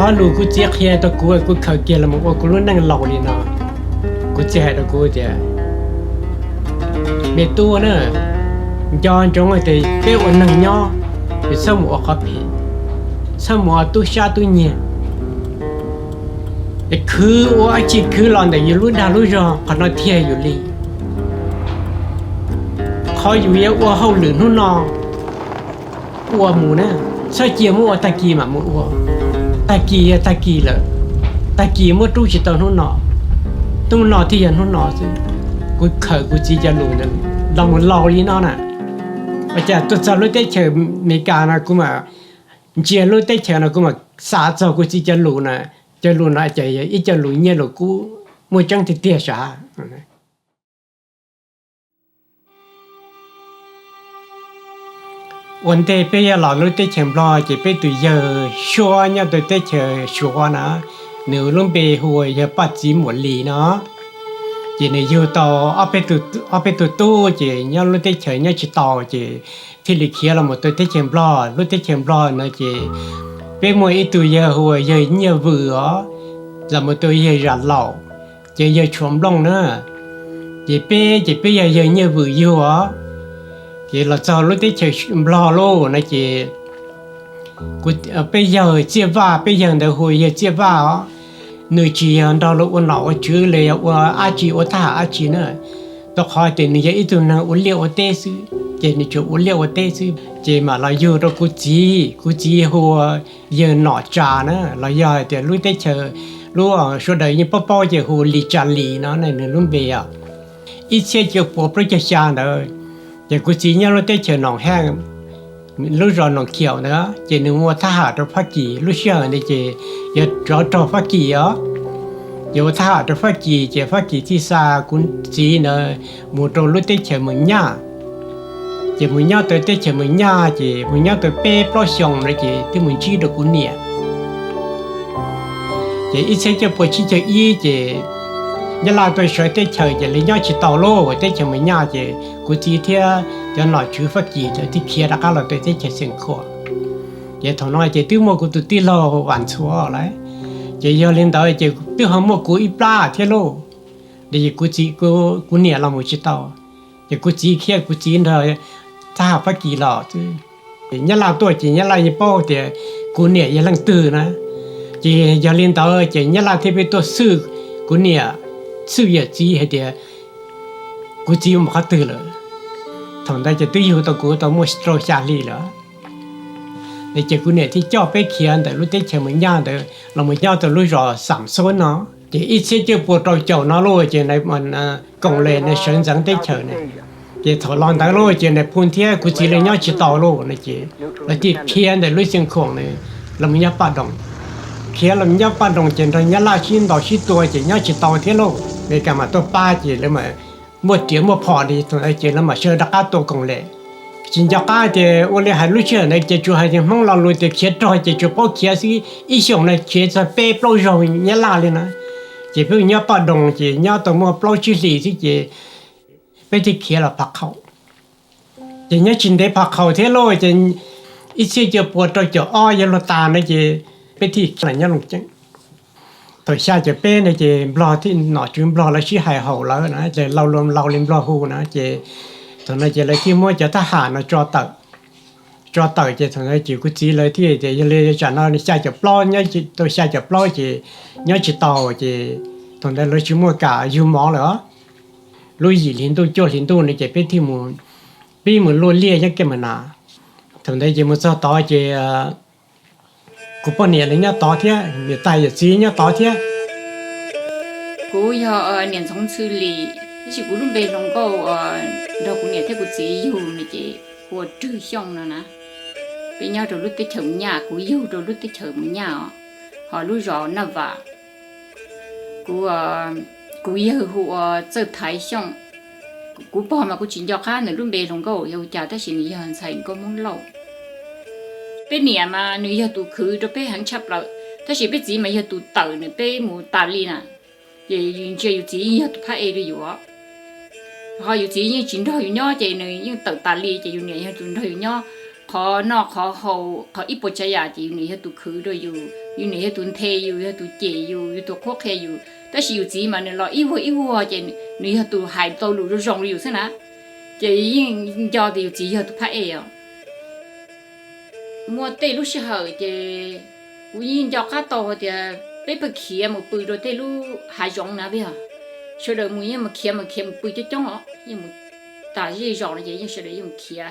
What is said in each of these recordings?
อลูกูเจียเฮียตะกูกูเขาเกียร์ละมึงกูรู้นั่งหล่อเลยเนาะกูเจียตะกูเจียเมตัวเนอะย้อนจงไอ้เตยเป้วันนั่งย่อไปสมุอครับพี่สมุอตุชาตุเนี่ยไอ้คือว่าจีคือหลอนแต่อยู่รู้ดารู้จอขณะเที่ยอยู่ลีเขาอยู่เยอะว่าเขาหลืนหุ่นนอวัวหมูเนี่ยใช่เจียมัวตะกี้มามัวตะกี้เลยตะกี้มัวตู้จิตตอนหุ่นนอตู้นอที่ยันหุ่นนอสิกูเขยกูจีจะรู้นั่นเราเหมือนเราลีนอน่ะอาจารย์ตัวจะรู้ได้เฉยมีการนะกูมาเจียรู้ได้เฉยนะกูมาสาจกูจีจะรู้นะจะรู้นะใจอีจะรู้เนี่ยหรอกูมัวจังติเตี้ยช้าวันเดย์ไปยาหล่อรู้ได้เฉยรอจะไปตัวเยอะชัวเนี่ยตัวได้เฉยชัวนะหนูลุงไปหัวจะปัดจีหมดลีเนาะจีเนี่ยอยู่ต่อเอาไปตัวตู้จีเนี่ยรู้ได้เฉยเนี่ยจีต่อจีที่ลิขิตเราหมดตัวได้เฉยรอรู้ได้เฉยรอนะจีไปมวยตัวเยอะหัวเยอะเนี่ยเบื่อเราหมดตัวเยอะรัดเหล่าจีเยอะชมลงเนาะจีไปเยอะเนี่ยเบื่ออยู่อ่ะchị là cho lúc đấy chơi lo lô này chị bây giờ chia va bây giờ đều hồi giờ chia va người chị đó lúc ôn nọ chứ lấy ai chị ở thả ai chị nữa tôi hỏi thì người ít tuổi nào uống liệu ở tê sư chị này chịu uống liệu ở tê sư chị mà là giờ đó cô chị hồ giờ nọ trà nữa là giờ thì lúc đấy chơi lúc số đấy như bao giờ hồ lì trà lì nó này nữa luôn về à ít xe chịu bộ project xa rồi giờกูจีเนี่ยเราได้เจอหนองแห้งลูกรอหนองเขียวนะเจนึกว่าถ้าหาตัวฟักกี้ลูกเชื่อเนี่ยเจอย่ารอตัวฟักกี้เหรออย่าถ้าหาตัวฟักกี้เจฟักกี้ที่ซากูจีเนี่ยมูตัวลูกได้เจอมึงย่าเจมึงย่าตัวได้เจอมึงย่าเจมึงย่าตัวเป๊ะปลอดช่องเลยเจที่มึงชี้ตัวกูเนี่ยเจอีเซจะปวดชี้เจอีเจnhớ là tôi sợ tết trời chỉ lấy nhau chỉ tàu lô và tết trời mới nhau chỉ cứ chỉ theo cho nói chữ phát gì cho thì kia đã cả là tôi tết trời sinh khổ vậy thằng nói chỉ tiêu mua của tôi tiêu lo hoàn số đấy chỉ giờ lên tới chỉ tiêu hàng mua của ít ba thế lô để cứ chỉ cứ nhẹ là một chiếc tàu chỉ cứ chỉ kia cứ chỉ thôi ta phát gì lọ chứ nhớ là tôi chỉ nhớ là như bao thì cứ nhẹ như lăng từ nữa chỉ giờ lên tới chỉ nhớ là thế bị tôi sư cứ nhẹ sự việc gì hay đểกูจีมเขาตื่นเลยทำได้จะตื่นอยู่ตัวกูตัวมัวสโตรชาลีเหรอในเจ้ากูเนี่ยที่เจ้าไปเขียนแต่รู้ได้เชื่อเหมือนย่าแต่เราเหมือนย่าแต่รู้รอสามโซนเนาะจะอีเสียเจ้าปวดตัวเจ้าเนาะรู้จะในมันกงเลยในเชิงสังได้เชื่อเนี่ยจะถอดรอนตั้งรู้จะในพื้นที่กูจีเลยย่าชิตอรู้ในเจ้าแล้วที่เขียนแต่รู้เสียงของเนี่ยเราไม่ย่าปาดงเขียนเราไม่ย่าปาดงจะเราย่าลาชิ้นต่อชิ้นตัวจะย่าชิตอเท่าโลในการมาตัวป้าจีแล้วมาหมดเดียวหมดพอดีตรงไอ้จีแล้วมาเชื่อดักตัวกงเลยจินจักรเจโอเลหายรู้เชื่อในเจจูหายจะห้องเราลุยเตะเขียดจอยเจจูป้อเขียสิอีช่วงในเขียจะเป๊ะปล้อยจอยเนี่ยลาเลยนะเจเพิ่งเนี่ยปาดงเจเนี่ยตัวมัวปล้อยชื่อสีสิเจไปที่เขียเราพักเขาเจเนี่ยจินได้พักเขาเทโลเจอีเสียเจปวดตัวเจอ้อยยลตาในเจไปที่ไหนเนี่ยลงจังตัวชาจะเป็นในเจบลอที่หน่อจุ่มบลอแล้วชี้หายเห่าแล้วนะเจเรารวมเราเลี้ยงบลอหูนะเจตอนนั้นเจเลยที่มั่วจะทหารนะจอเต่อเจตอนนั้นจีกุจีเลยที่เจยังเลยจะนอนชาจะปล้อเนี่ยตัวชาจะปล้อเจเนี่ยจีต่อเจตอนนั้นเลยชิมั่วกาอยู่หมอเหรอลุยหยีลินตู้โจลินตู้ในเจเป็นที่มูลปีเหมือนลุยเลี้ยยังเก็บมานาตอนนั้นเจมั่วต่อเจกูปนเนี่ยเลยเนี่ยต่อเที่ยเนี่ยตายอย่างจีเนี่ยต่อเที่ยกูยอ年从处理是กูรุ่นเบลงก็เรากูเนี่ยที่กูจีอยู่นี่จีกูจื้อช่องแล้วนะเป็นยอดตัวรุ่นที่เฉิมหน้ากูอยู่ตัวรุ่นที่เฉิมหน้าhọรุ่นรอน่ะว่ากูอยู่หัวเจอท้ายช่องกูพอมากูจินยอข้าเนี่ยรุ่นเบลงก็อยู่จ่าแต่สิ่งนี้หันใส่ก็มุ่งเล่าเป็นเนี่ยมาหนูอยากตูคือจะไปหันชับเราถ้าสิไปจีมาอยากตูเต่าเนี่ยไปหมูตาลีน่ะยังจะอยู่จีอยากตูพระเอเลยอยู่อ่ะพออยู่จียังจินทออยู่ย่อใจเนี่ยยังเต่าตาลีจะอยู่เนี่ยยังจินทออยู่ย่อขอนอกขอเขาอีปจยาจีอยู่เนี่ยอยากตูคือด้วยอยู่ อยู่นี่ตุนเทอยู่ตุเจอยู่ตัวโคเคอยู่แต่สิอยู่จีมันรออีวัวเจนี่ตัวหายตัวหลุดรองอยู่ซะนะเจยิ่งยอดอยู่จีตุพระเอวมัวเตลูกสิเหอเจยิ่งยอข้าโตเจไปไปเขียมาปืนโดยเตลูหายจงนะเบี้ยช่วยเดิมมึงยังมาเขียมาปืนจะจ้องอ๋อยังมึงตาที่จองเลยยังช่วยเดิมยังเขีย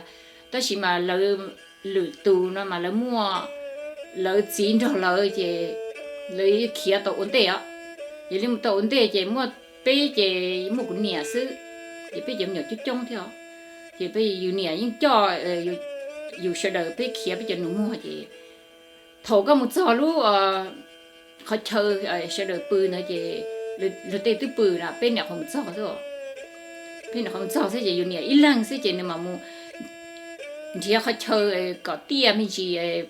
แต่สิมาเลยหลุดตูนะมาเลยมัวเลยจีนเราเลยเจเลยเขียตัวอุ่นเตะอย่าลืมตัวอุ่นเตะเจมัวไปเจมัวกุนเนี่ยซื้อเจไปยังเหนียวจุดจ้องเถอะเจไปอยู่เนี่ยยังจ่ออยู่ช่วยเดิมไปเขียไปจะหนุ่มมัวเจถก็มุดจอรู้เขาเชิญช่วยเดิมปืนนะเจเราเตะตื้อปืนนะเป็นเนี่ยของมุดจอตัวเป็นเนี่ยของมุดจอใช่เจอยู่เนี่ยอีหลังใช่เจเนี่ยมามูที่เขาเชิญก็เตี้ยไม่จี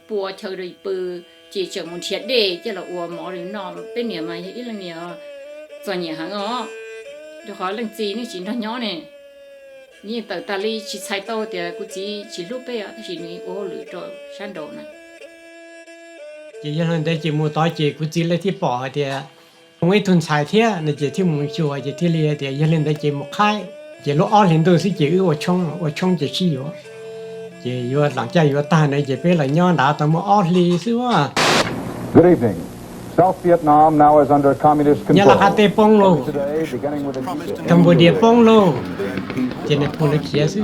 ปัวเชิญเลยปืนจีเจอมุนเทียดเดเจ้าละอัวหมอหรือนอมเป็นเนี่ยมาอีหลังเนี่ยจอนเนี่ยหางอ๋อเดี๋ยวขอเรื่องจีนี่จีนทย้อนเนี่ยนี่แต่ตาลีจีใช้โตเดี๋ยวกูจีลูกไปอ่ะที่นี่โอ้หรือโดชันโดนะจียังได้จีมูต่อจีกูจีเลยที่ปอเดียมึงไอ้ทุนสายเทียในจีที่มึงชัวจีที่เลียเดียยังเล่นได้จีมุกไข่จีลูกอ้อเห็นตัวสิจีว่าช่องจีขี้อยู่จีอยู่หลังจากอยู่ตาในจีเป็นอะไรย้อนด่าแต่มึงอ้อลีซิว่า Good evening. South Vietnam now is under communist control. ยาลาคาเตปองโล Today, beginning with a กัมพูเดียปองโลจีในพลเขียซิ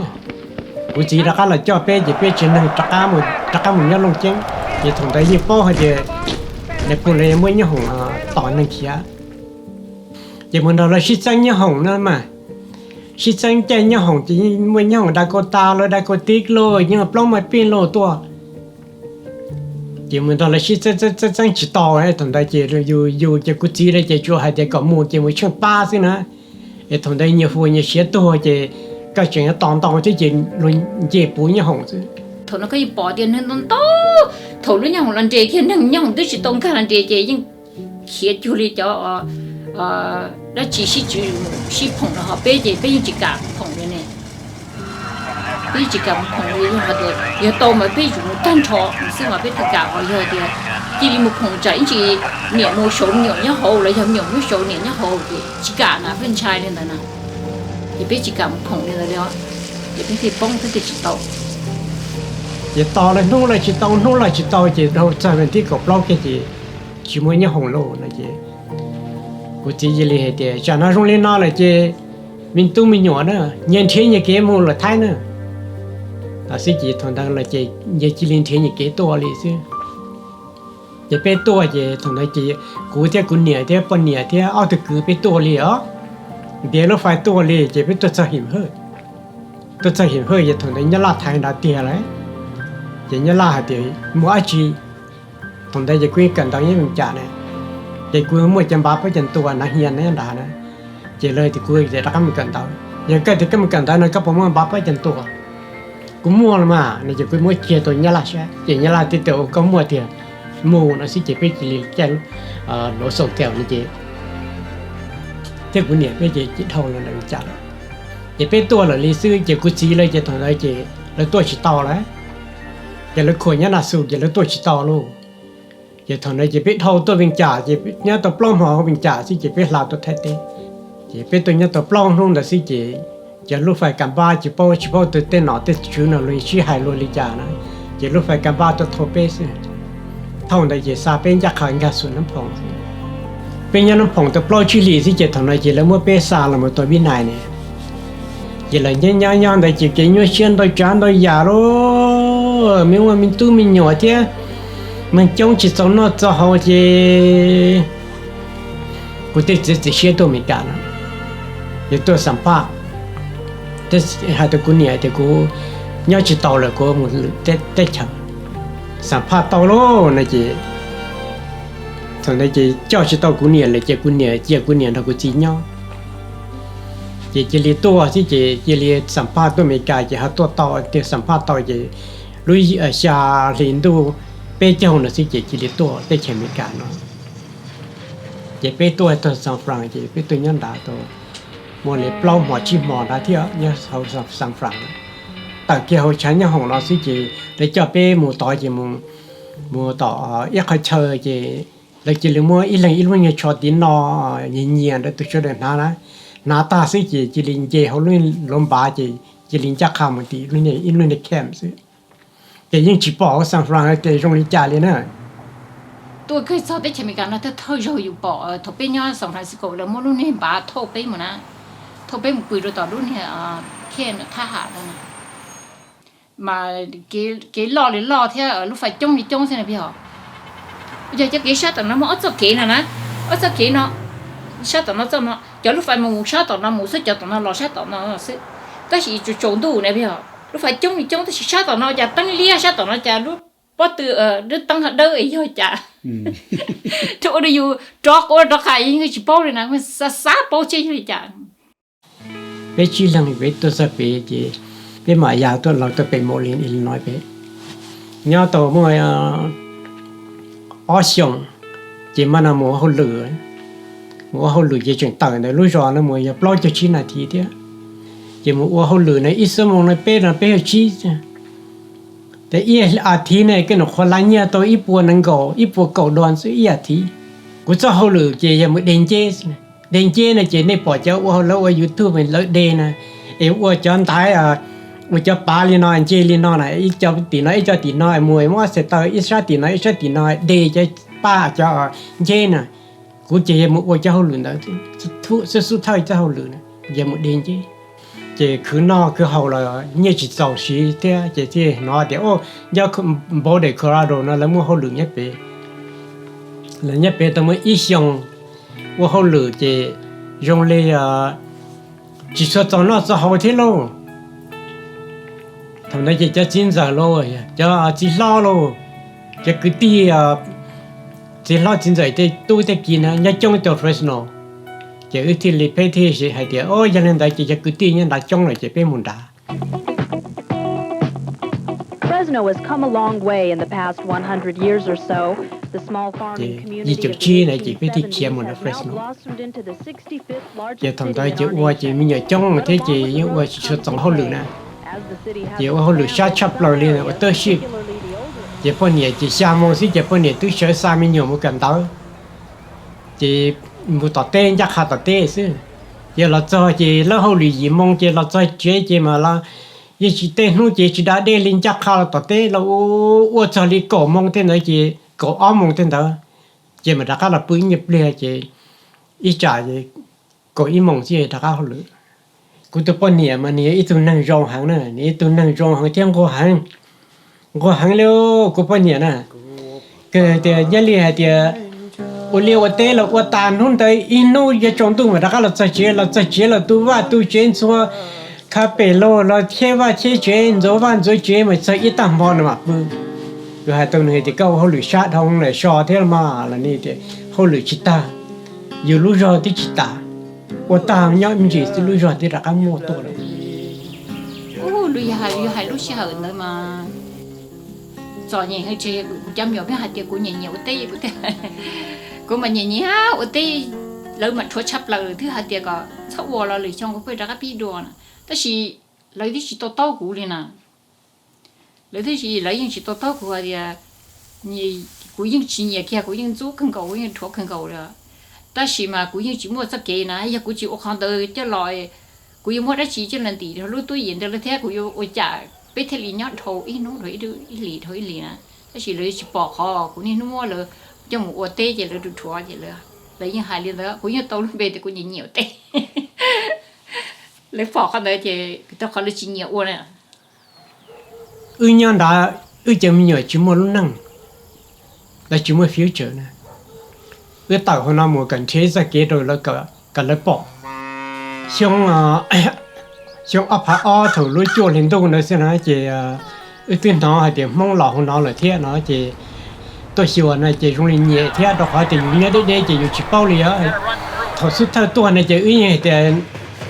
กูจีราคาเราจ่อเป้จีเป้จีนึงจักรมุนยาลงเจงจีถงได้ยี่ป้อจีในพลเลยมวยยี่ห้องต่อหนึ่งเขียจีมันเราชิดจังยี่ห้องนั่นมาชิดจังใจยี่ห้องจีมวยยี่ห้องดาโกตาโลดาโกติกโลยี่ห้อปล้องมาปีนโลตัวจีมันตอนเราชิดจังจิตต่อไอ้ตอนได้จีอยู่จะกุจีเลยจีจัวให้เด็กกับมูจีมันช่างป้าสินะไอ้ตอนได้ยี่หัวยี่เสียตัวจีก็จึงตอนที่จีลุยจีปูยี่ห้องสิถนนก็ยิ่งปอเดียนนั่นต้นโตถนนยังของลันเจแค่นั่งยังด้วยสิตรงข้างลันเจยังเขียนจุลิจ่อแล้วจีสิผงแล้วเขาเป้เจเป้ยังจีกาผงเลยเนี่ยเป้จีกาผงเลยยังเขาเดียวเดี๋ยวโตมาเป้อยู่ตั้งชอซึ่งมาเป้ตะกาเขาเยอะเดียวจีริมุผงใจจีเนี่ยโมโฉเนี่ยยังเขาเลยยังเนี่ยไม่โฉเนี่ยยังเขาจีกานะเป็นชายเนี่ยนะเดี๋ยวเป้จีกาผงเนี่ยเลยเนาะเดี๋ยวเป้ที่ป้องเป้ที่จีโตจีต่อเลยนู่นเลยจีต่อนู่นเลยจีต่อจีเราจะเป็นที่กับเราแค่จีมวยยี่ห้องโลนะจีกูจีเลยเหตุจากนั้นโรงเรียนน่าเลยจีมินตู้มินหยวนเนอะเงินเทียนยังเก๋มูลไทยเนอะแต่สิจีทนดังเลยจียังจีลินเทียนยังเก๋ตัวเลยสิจะเป็นตัวจีทนได้จีกูเที่ยกูเหนียเที่ยปนเหนียเที่ยเอาตะกือเป็นตัวเลยอ๋อเดี๋ยวเราไฟตัวเลยจีเป็นตัวจะหิมเฮ้ตัวจะหิมเฮ้จะทนได้ยาลาไทยนาเตียเลยจะยาลาเดียวมัวจีทนได้จะคุยกันตอนนี้มันจ่าเนี่ยจะคุยมั่วจำบาไปจนตัวนักเรียนเนี่ยด่านะจะเลยที่คุยจะรักมันกันตอนยังก็ที่ก็มันกันตอนนั้นก็ผมว่าบาไปจนตัวกูมั่วละมาเนี่ยจะคุยมั่วเจียตัวยาลาใช่จะยาลาที่เดียวก็มั่วเดียวมั่วนะสิจะไปจีแกโหลส่งแถวนี่จีเที่ยวกูเนี่ยไม่จะจิตทองเลยนะจ่าจะเป็นตัวหรือลีซื้อจะกูจีเลยจะทนได้จีแล้วตัวชิตอแล้วจะเลยคุยเนี่ยน่าสู้จะเลยตัวชิตอลูกจะทนได้จะเป็นทองตัววิงจ่าจะเนี่ยตัวปล้องหัววิงจ่าสิจะเป็นลาวตัวไทยเต้จะเป็นตัวเนี่ยตัวปล้องรุ่งแต่สิจะลูกไฟกันบ้าจะป้อตัวเต้นหนอเต้นชูนเลยชี้หายโลลิจานะจะลูกไฟกันบ้าตัวโทเปสทองได้จะซาเป็นยักษ์ขันกาสุนน้ำผงเป็นยันน้ำผงตัวปล้องชิลีสิจะทนได้จะแล้วเมื่อเปซาละเมื่อตัววินัยเนี่ยจะเลยย่างได้จะเกี่ยวเชื่อตัวจานตัวยาโร่ไม่ว่ามีตู้มีหยอดเท่มันจงจิตสนอจะหาเจกูได้จะเชื่อตัวไม่กันนะอย่าตัวสัมภาษณ์แต่หาตัวกูเนี่ยแต่กูย่อจิตโตเลยกูมึงเตะฉันสัมภาษณ์โตโลนะเจตอนนี้เจเจ้าจิตโตกูเนี่ยเลยเจกูเนี่ยถ้ากูจีย่อจะเรียตัวที่จะเรียสัมภาษณ์ตัวไม่กายจะหาตัวต่อเดี๋ยวสัมภาษณ์ต่อจะลุยชาเรียนดูเป็นเจ้าหน้าที่จะเรียตัวได้แค่ไม่กายเนาะจะเป็นตัวสัมฝรั่งจะเป็นตัวยันดาตัวมัวเลยปล้องหัวชิมหมอได้ที่เนี่ยเขาสัมฝรั่งแต่เกี่ยวฉันยังของเราสิจะได้จะเป็นหมู่ต่อจะมึง mua tỏ ít khai chơi chị là chỉ là mua ít lần nhiều cho tí nó nhẹ để tôi cho được nó ta sẽ chỉ linh chị họ luôn lom bà chỉ linh chắc khăm một tí luôn này ít luôn này kém chứ chỉ những chỉ bỏ sang franc để trong linh trả liền nữa tôiเคยสอบได้ใช่ไหมกันนะถ้าเธออยู่อยู่ปอทบไปย่อสองพันสิบกว่าแล้วมรุ่นนี้บาทบไปหมดนะทบไปหมดปีต่อรุ่นเนี่ยแค่ทหารแล้วนะมาเกล้อหรือล้อเท่าลูกไฟจ้องนี่จ้องใช่ไหมพี่หรอbây giờ chắc ghé sát tận nó mà ở kế này nè ở sát kế nó sát tận nó cho nó cho lúc phải mù sát tận nó mù sát cho tận nó lò sát tận nó sẽ cái gì trộn đủ này bây giờ lúc phải trông thì trông thì sát tận nó chả tăng lia sát tận nó chả lúc bắt từ đứt tăng hạt đơ ấy thôi chả chỗ đâyอยู่จอกโอ้จอกไข่ยังchỉ bao này nèมันsát bao chơi thôi chả bé chỉ là người bé tôi sẽ bé chị bé mà già tôi là tôi bé mồ liên Illinois bé nhớ tôi mới ở xong chỉ mà nằm mua hậu lửa chỉ chuyện tặng này lúc rồi nó mua giờ bao cho chi này thì thế chỉ mua hậu lửa này ít sớm mong này bé chiแต่อีอาทิเนี่ยก็หนูคนละเนี่ยตัวอีปัวนังโกอีปัวเก่าดอนซื้ออีอาทิกูจะหรือเจยังไม่เดนเจเนี่ยเจในปอเจ้าว่าแล้วว่ายูทูบเป็นแล้วเดนะว่าจอนท้ายว่าจะปาลีนอยเจลีนอยนะอีจะตีน้อยอีจะตีน้อยมวยว่าเสร็จอีชาตีน้อยเดจะป้าจะเจนะกูเจยังไม่ว่าจะหรือนะทุสุดท้ายจะหรือนะยังไม่เดนเจchỉ cứ nó cứ hậu là như chỉ giàu xí thế chỉ nó để ô giờ bố để Colorado nó là mua hậu lửa nhất bé tao mới ít xong mua hậu lửa chỉ dùng lấy chỉ số cho nó cho hậu thế luôn thằng này chỉ cho chín giờ luôn cho chỉ lo luôn chỉ cứ đi chỉ lo chín giờ thì tôi sẽ kín ha nhớ trong cái Fresno chỉ thì lịch phải thì sẽ hay thì ôi cho nên đại chỉ cứ tin nhân đại trong này chỉ biết muốn đá. Fresno has come a long way in the past 100 years or so. The small farming community of the 70s has now blossomed into the 65th largest city in our nation. Chỉ mình ở trong thế chỉ những qua chỉ trong hậu lửa nè. Chỉ qua hậu lửa sát chập lò liền ở tới ship. Chỉ phần nhiệt chỉ xa mong xí chỉ phần nhiệt tôi sợ xa mình nhiều một cảm tới. Chỉ một tọt tên chắc hạt tọt tên chứ, giờ là cho chị là hậu lì gì mong chị là cho chị mà là giờ chị tên nó chị đã để lên chắc hạt là tọt tên là ô cho lì cổ mong tên đó chị cổ áo mong tên đó chị mà đã là bưởi nhập lìa chị ít trả chị cổ ít mong chị đã hậu lì, cô tôi bao nhiêu mà nhiều ít tôi năng rong hàng nữa, ít tôi năng rong hàng tiếng cô hàng liêu cô bao nhiêu nè, cái giờ lìa thì我连我带了我打弄的一弄也装动嘛，大家了这节了，都捐出，看白了了天哇天捐，昨晚做捐嘛，这一单包的嘛不，就还都那的搞好绿沙通了，沙天嘛了那的好绿去打，有路上的去打，我打要么就是路上的大家摸多了。ô lùi hai lúc xưa nữa mà trò nhẹ hơi chơi chăm nhỏ cái hạt tiền của nhẹ nhiều tê của mình nhẹ ở tê lỡ mà thua chấp lỡ thứ hạt tiền có sắp vào là lười trong cái đó cái pi đồ nè,但是lấy thì chỉ to của liền nè, lấy thì chỉ lấy những chỉ to của thì như của những chỉ nhẹ kia của những chú khăn cầu của những thua khăn cầu rồi, 但是嘛của những chỉ mua sắc kệ nè, giờ của chỉ ở hàng đời cho loại của những mua đã chỉ cho lần tỷ rồi lúc tôi hiện được thế của những ở trả biết thế lý nhót thầu ít nó rồi được ít lì nè, 但是lấy chỉ bỏ họ của những nó mua rồi cho một ô tê chỉ là được thua chỉ là lấy những hai liên đó của những tàu lúc về thì của những nhiều tê lấy bỏ cái đấy thì tao khó lấy chỉ nhiều ô này nhân đã cho mình nhiều chỉ mua lúc năng là chỉ mua future nè tàu họ nói một cần chế ra kế rồi là cả lấy bỏ xong ấp hạ thử lối chua liên tục nữa xem nói chỉ tuyên nó hay điểm mong lọ nó là thế nó chỉ tôi hiểu này chỉ trong linh nhẹ thế đó phải tình nhớ đấy chỉอยู่chỉ bao lì á thọ suốt thọตัวnày chỉ nhẹแต่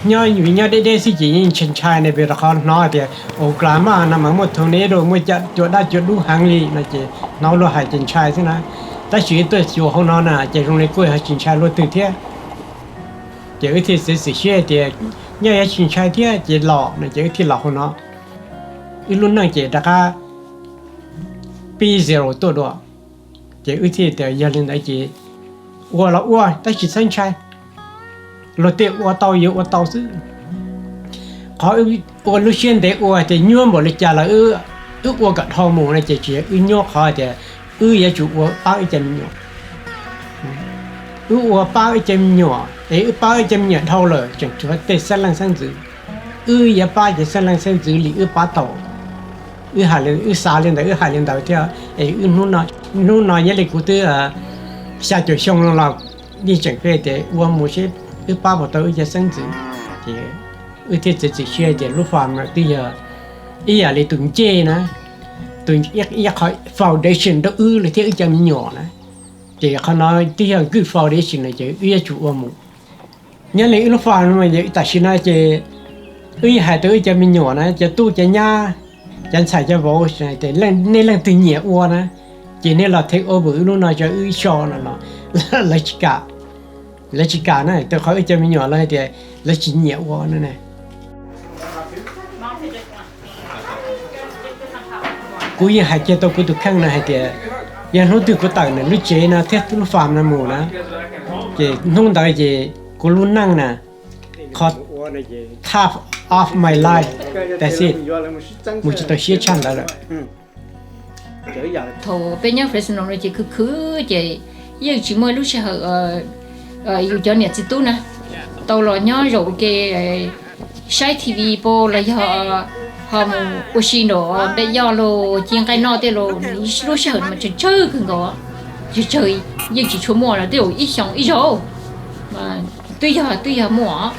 nhớอยู่nhớ đấyสิchỉ nhìn chân trai này về đó nó thì ô grandma nằm ở một thằng này rồi mới chọn chỗ đã chỗ đủ hàng lì này chỉ nó lo hay chân trai thế này ta chỉ tôi hiểu họ nó nè chỉ trong này quê hay chân trai lo từ thế chỉ thì sẽ sẽ thì nhớ chân trai thế chỉ lọ này chỉ thì lọ họ nó ít luôn này chỉ đã cảไป ปี0ตัวด้วยเจอที่แต่ยาลินได้เจวัวละวัวได้ชิดเส้นชัยเราเตะวัวเตาเยอะวัวเตาซื้อเขาวัวลูเชียนเด็กวัวจะย้อมบริจาคละวัวกับทองหมูนะเจย้อเขาจะอยากจูวัวป้าจะมีย้อวัวป้าจะมีย้อป้าจะมีเท่าเลยจังชัวเตะสั่งสั่งซื้ออย่าป้าจะสั่งสั่งซื้อหรือป้าเตาหาเรื่องสาเรื่องแต่หาเรื่องแต่เที่ยวนู่นน้อยยังเล็กกูเตอ下就相让了你整个的我某些爸爸都一生子的ที่จะเชื่อจะรู้ความนะที่อย่าเลยตุนเจนะตุนอยากเขา foundation ตัวเลยที่จะมีหน่อนะจะเขาน้อยที่อย่างคือ foundation เลยจะจู่ว่ามุเนี่ยเลยรู้ความมันจะแต่ชินะจะหายตัวจะมีหน่อนะจะตู้จะย่าจะใส่จะบอกใช่แต่เรื่องในเรื่องตึงเหนียวนะจีนี่เรา take over รู้น้อยจะชอนะเนาะลักกานะแต่เขาจะมีหน่อเลยแต่ลักเหนียวนั่นแหละกูยังหายใจตัวกูตุกข้างนะหายใจยังรู้ตัวกูต่างนะรู้เจนะเทียบรู้ฟาร์มนะหมูนะเจนุ่งได้เจกูรู้นั่งนะขอ half of my life that's it มูจะต้องเชี่ยวชาญแล้วthầu bên nhau phải xin lỗi chị cứ chị yêu chỉ mới lúc sau yêu cho nhiệt tu nè tàu lò nhỏ rồi cái sai TV po là họ một xin đồ bây giờ lo chiên cái nọ thế lo lúc sau mà chơi cái đó chơi yêu chỉ chỗ mua là đều ít xong ít rồi mà tuy giờ mua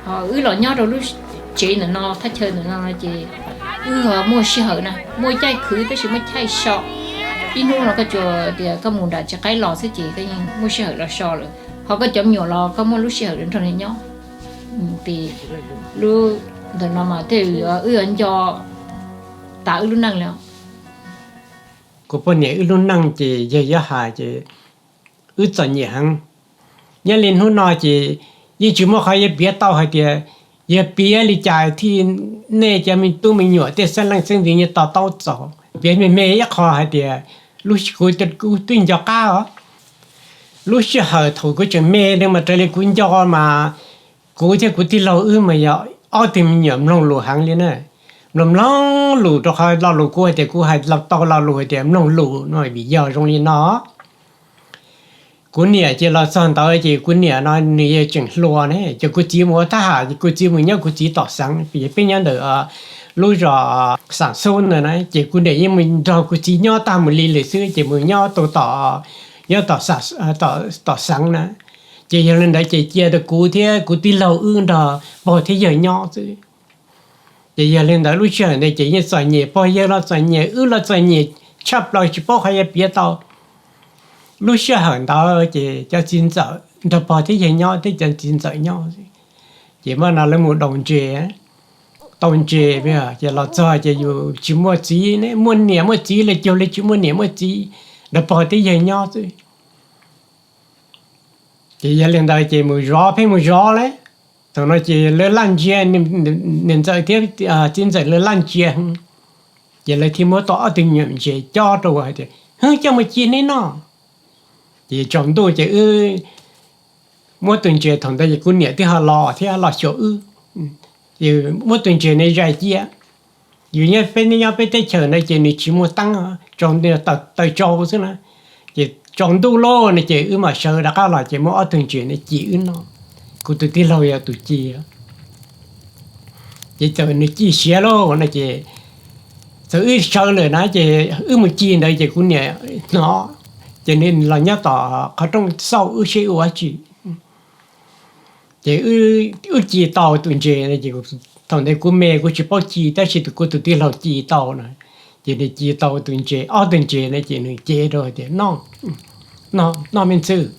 họ lò nhỏ rồi lúc chị nó thắt chơi nó chị mua sữa nè mua chai khử tới sự mua chai sọ đi mua là cái chỗ thì cái mùng đã cho cái lò sẽ chỉ cái mua sữa là sọ rồi họ có chấm nhỏ lò có mua lúc sữa đến trong này nhá thì lúc từ nó mà từ anh cho tạo lúc năngแล้วก็ปนเนี่ยรุ่นนั่งเจยะหาเจจันเนี่ยหังเนี่ยเรียนหุ่นนอเจยี่จุ่มว่าเขาเบี้ยเต้าให้เดียอย่าเบี้ยลิจ่ายที่เน่จะมีตู้มีหยวดแต่สั่งซึ่งที่เนี่ยต่อเต้าจ่อเบี้ยไม่ยักคอให้เดียลูกกูจะกูตื่นจะก้าวลูกเชื่อเหรอถูกกูจะเมย์เนี่ยมาเจอเลยกูยอมากูจะกูที่เรามาอย่าเอาที่มีหยวดลงหลู่หังเลยนะลงหลู่ตัวเขาเราหลู่กูแต่กูให้เราต่อเราหลู่แต่ลงหลู่หน่อยบียอตรงนี้เนาะกูเนี่ยจะเราสอนต่อจะกูเนี่ยน้อยเนี่ยจึงรัวเนี่ยจะกูจีมัวถ้าหากูจีมัวเนี่ยกูจีต่อสังปีเป็นยังเด้อรู้จ่อสั่งโซนเลยนะจะกูเนี่ยยังมันเรากูจีย่อตามมือลีเลยซื้อจะมือย่อย่อต่อสัต่อสังนะจะยังเล่นได้จะเจียแต่กูที่กูที่เราต่อพอที่ย่อย่อซื้อจะยังเล่นได้รู้เชื่อเนี่ยจะยังใส่เนี่ยพอยังเราใส่เนี่ยเราใส่เนี่ยชับเราจะพอใครเปียต่อlúc xưa hàng đó chỉ cho chín giờ, đợt bỏ thì hiện nhau thì cho chín giờ nhau, chỉ mà nó là một đồng chè bây giờ chỉ là cho chỉอยู่chỉ mua chỉ này mua nhẹ mua chỉ là chiều là chỉ mua nhẹ mua chỉ, đợt bỏ thì hiện nhau thôi, chỉ giờ lên đây chỉ mua gió đấy, thằng nó chỉ lấy lăn chè nên giờ tiếp chín giờ lấy lăn chè, chỉ là thì mua tỏ tình nhiệm chỉ cho rồi thì hơn cho một chỉ này nó chỉ chọn tôi chỉ mỗi tuần chơi thằng ta chỉ cuốn nhẹ thì họ lò chỗ thì mỗi tuần chơi này dài chia dù như bên nhau bên tây chờ này chỉ này chỉ mua tăng chọn thì tới châu chứ nè chỉ chọn tu lô này chỉ mà sợ đã cao là chỉ mỗi tuần chơi này chỉ nó cụ tự tin lâu ya tụi chi chỉ chờ này chỉ xé lô này chỉ sợ lời nói chỉ một chi này chỉ cuốn nhẹ nó cho nên là nhớ tỏ ở trong sau sẽ ở chỉ chỉ tàu tuần chơi này chỉ thằng này của mẹ của chị bao chỉ ta chỉ của tụi tiên là chỉ tàu này chỉ để chỉ tàu tuần chơi ở tuần chơi này chỉ người chơi rồi thì nó mình xử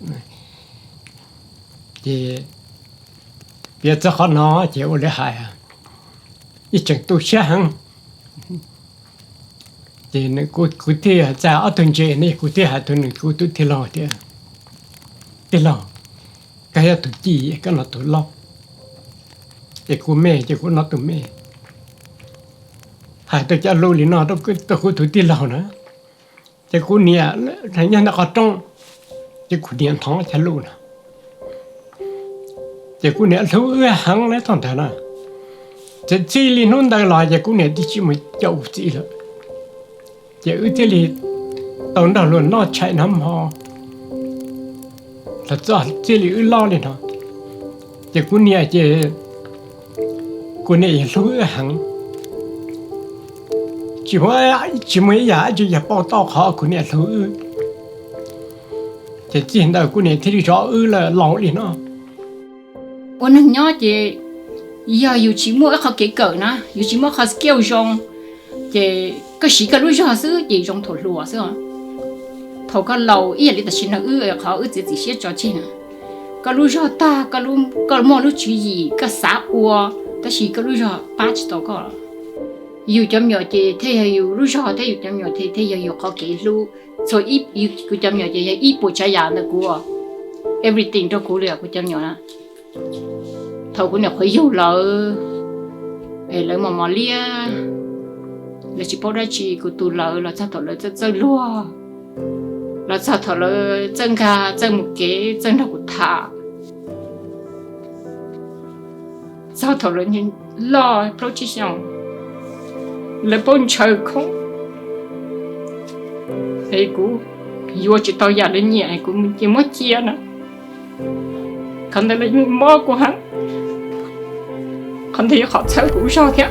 thì bây giờ họ nó chỉ ở đây hại ít chẳng tu sáng thì nó cứ thì ra ở tuần chơi này cứ thì hạt tuần cứ tu thì lo cái là tụi chị cái là tụi lo thì cô mẹ thì cô nó tụi mẹ hạt tụi cha lưu thì nó đâu cứ tụi thì lo nữa จะกูเนี่ยทั้งยันตะกอต้องจะกูเนี่ยท้องฉันรู้นะจะกูเนี่ยรู้หังแล้วตอนเท่านั้นจะจีลีนุ่นได้ลอยจะกูเนี่ยที่ชิมเจ้าจีละจะจีลีตอนเราล้วนนอดใช้น้ำหอแล้วจอดจีลีล้อเลยเนาะจะกูเนี่ยจะกูเนี่ยรู้หังchỉ mới giả chỉ là bao tao khó của nhà thứ chỉ hiện tại của nhà thì rõ là lòng đi nó ôn anh nhớ chị giờ dù chỉ mua khó kỹ cỡ na dù chỉ mua khó kêu rong chị cái gì cái lúc rõ xứ chị rong thổ lúa xứ thổ cái lầu ý là chỉ là khó chỉ xét cho chị nè cái lúc rõ ta cái món lúc chuyện gì cái xã ua ta chỉ cái lúc rõ ba chỉ tao có dù chấm nhỏ chị thế dù lúc rõ thế dù chấm nhỏ thế dù khó kỹ lu rồi ít dù chấm nhỏ chị ít bộ trái nhà nữa của everything trong của liệu của chấm nhỏ nè thầu của nhỏ khởi dù lỡ lỡ mà lia là chỉ bảo ra chị của tụi lỡ là sao thầu lỡ chân lúa là sao thầu lỡ chân gà chân một cái chân đầu của thả sao thầu lỡ nhìn lo protection là bốn trời không hay cú vô chỉ tao già lên nhẹ của mình chỉ mất chia nè không thể là mơ của hắn không thể họ chơi cũng sao thế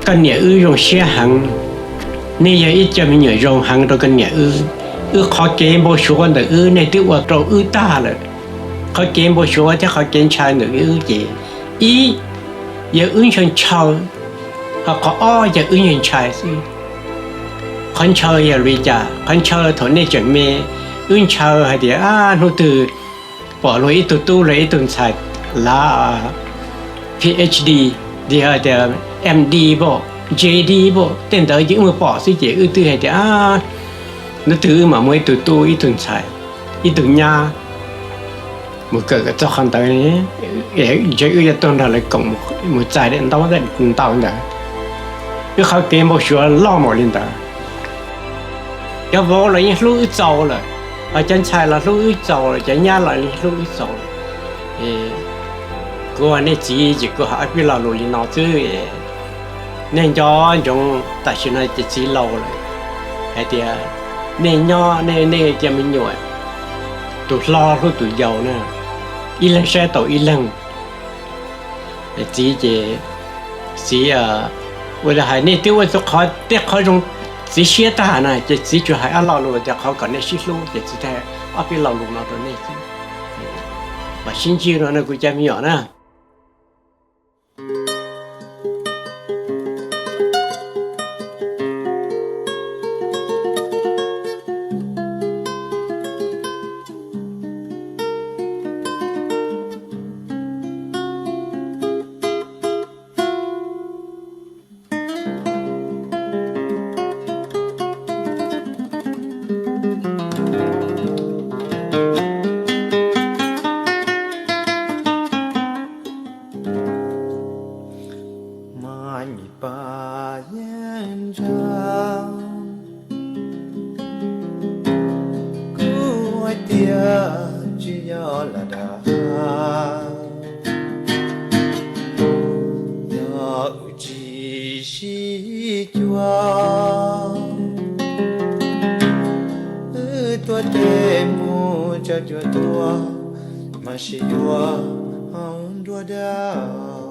cái nhà dùng xe hàng nên giờ ít cho mình dùng hàng rồi cái nhà khó kiếm bao số con được này tiêu vào rồi ta rồi khó kiếm bao số chứ khó kiếm trai được gì ý giờ chân chờ họ có giờ chân trai gì con chờ giờ bây giờ con chờ thôi nên chuẩn bị chờ hay thì nó từ bỏ lối tu lấy tuần sai là PhD thì hay thì MD bộ JD bộ tên tới những người bỏ suy nghĩ từ hay thì nó từ mà mới tu ít tuần sai ít tuần nha một cái cho khăn tới này để chơi tuần là lại cộng một trái đến đâu đấy cũng tao nữa cái khó kiếm một số lo một lên đó cái vô là những lúc giàu rồi ở trên trái là lúc giàu rồi trên nhà là lúc giàu cô anh ấy chỉ có hỏi biết là lối nào chứ nên cho chúng ta xin là chỉ lâu rồi hay thì nên nho nên cho mình nhồi tụi lo lúc tụi giàu nữa ít lần xe tàu ít lần chỉ为了还那对我就考得考中只写大呢只就还按老路就考搞那些路就只在边老路那头那些把新机了那个家没有呢cho tua mà chỉ tua hồng đua đau